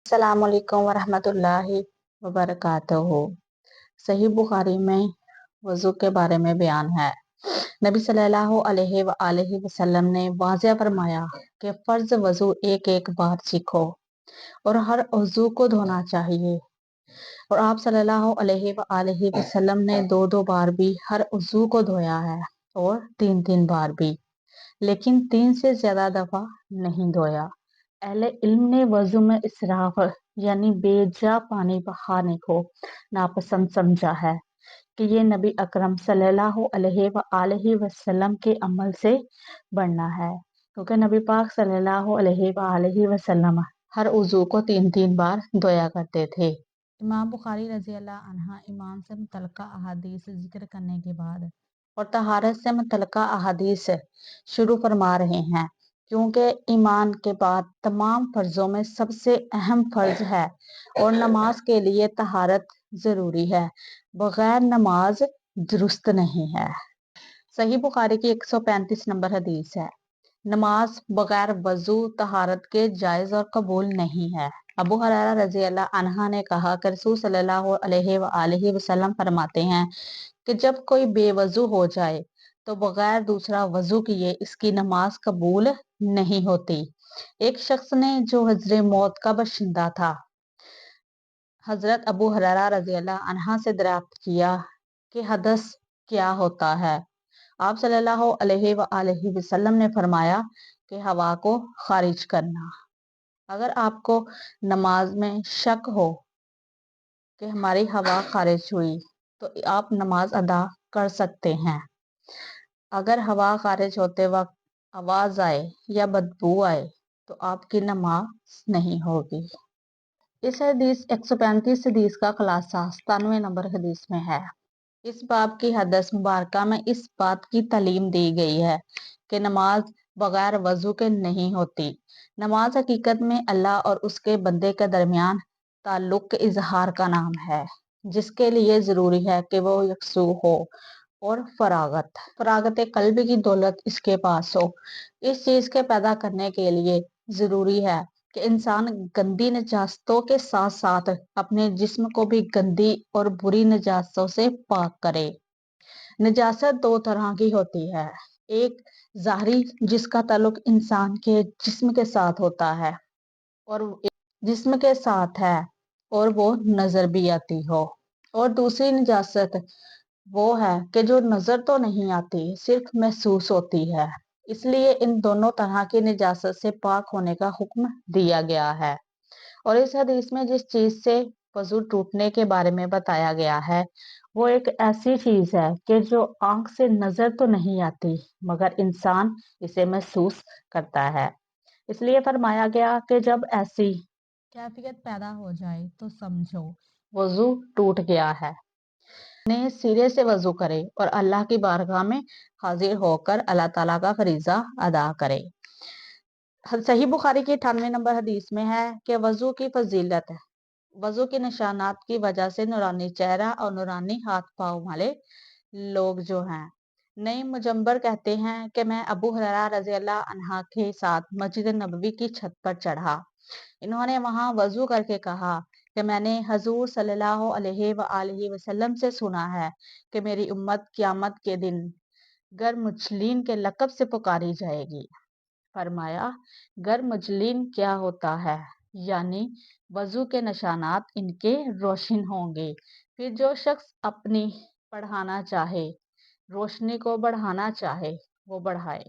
अस्सलाम वालेकुम वरहमतुल्लाहि वबरकातुहू। सही बुखारी में वज़ू के बारे में बयान है। नबी सल्लल्लाहु अलैहि वसल्लम ने वाज़ेह फरमाया कि फर्ज वज़ू एक एक बार सीखो और हर वज़ू को धोना चाहिए। और आप सल्लल्लाहु अलैहि वसल्लम ने दो दो बार भी हर वज़ू को धोया है और तीन तीन बार भी, लेकिन तीन से ज्यादा दफा नहीं धोया। अहले इल्म ने वज़ू में इसराफ यानी बेजा पानी बहाने को नापसंद समझा है कि ये नबी अकरम सल्लल्लाहु अलैहि वसल्लम के अमल से बढ़ना है, क्योंकि नबी पाक सल्लल्लाहु अलैहि वसल्लम हर उजू को तीन तीन बार धोया करते थे। इमाम बुखारी रजी अल्लाह अन्हा ईमान से मुतल्लिका अहादीस जिक्र करने के बाद और तहारत से मुतल्लिका अहादीस शुरू फरमा रहे हैं, क्योंकि ईमान के बाद तमाम फर्जों में सबसे अहम फर्ज है और नमाज के लिए तहारत जरूरी है। बगैर नमाज दुरुस्त नहीं है। सही बुखारी की 135 नंबर हदीस है, नमाज बगैर वजू तहारत के जायज और कबूल नहीं है। अबू हुरैरा रजी अल्लाह अन्हा ने कहा कि रसूल सल्लल्लाहु अलैहि वसल्लम फरमाते हैं कि जब कोई बेवजू हो जाए तो बगैर दूसरा वजू किए इसकी नमाज कबूल नहीं होती। एक शख्स ने जो हजरे मौत का बशिंदा था, हजरत अबू हुरैरा रजी अल्लाह अन्हा से दरियाफ्त किया कि हदस क्या होता है। आप सल्लल्लाहु अलैहि वसल्लम ने फरमाया कि हवा को खारिज करना। अगर आपको नमाज में शक हो कि हमारी हवा खारिज हुई तो आप नमाज अदा कर सकते हैं। अगर हवा खारिज होते वक्त आवाज आए या बदबू आए तो आपकी नमाज नहीं होगी। इस हदीस 135 हदीस का खुलासा 97 नंबर हदीस में है। इस बाब की हदस मुबारका में इस बात की तालीम दी गई है कि नमाज बगैर वजू के नहीं होती। नमाज हकीकत में अल्लाह और उसके बंदे के दरमियान ताल्लुक के इजहार का नाम है, जिसके लिए जरूरी है कि वो यकसू हो और फरागत कल्ब की दौलत इसके पास हो। इस चीज के पैदा करने के लिए जरूरी है कि इंसान गंदी नजास्तों के साथ साथ अपने जिस्म को भी गंदी और बुरी नजास्तों से पाक करे। नजासत दो तरह की होती है, एक ज़ाहरी जिसका ताल्लुक इंसान के जिस्म के साथ होता है और एक जिस्म के साथ है और वो नजर भी आती हो, और दूसरी नजासत वो है कि जो नजर तो नहीं आती, सिर्फ महसूस होती है। इसलिए इन दोनों तरह की निजासत से पाक होने का हुक्म दिया गया है। और इस हदीस में जिस चीज से वजू टूटने के बारे में बताया गया है वो एक ऐसी चीज है कि जो आंख से नजर तो नहीं आती मगर इंसान इसे महसूस करता है। इसलिए फरमाया गया कि जब ऐसी कैफियत पैदा हो जाए तो समझो वजू टूट गया है। ने सिरे से वजू करे और अल्लाह की बारगाह में हाजिर होकर अल्लाह ताला का फरीजा अदा करे। सही बुखारी की 98 नंबर हदीस में है कि वजू की फजीलत है। वजू के निशानात की वजह से नूरानी चेहरा और नूरानी हाथ पाँव वाले लोग जो हैं, नई मुजम्बर कहते हैं कि मैं अबू हुरैरा रजी अल्लाह अन्हा के साथ मस्जिद नबवी की छत पर चढ़ा। इन्होंने वहां वजू करके कहा कि मैंने हजूर सल्लल्लाहु अलैहि वसल्लम से सुना है कि मेरी उम्मत क़यामत के दिन गर्मुजलीन के लकब से पुकारी जाएगी। फरमाया, गर्मुजलीन क्या होता है? यानी वजू के निशानात इनके रोशन होंगे। फिर जो शख्स अपनी पढ़ाना चाहे, रोशनी को बढ़ाना चाहे, वो बढ़ाए।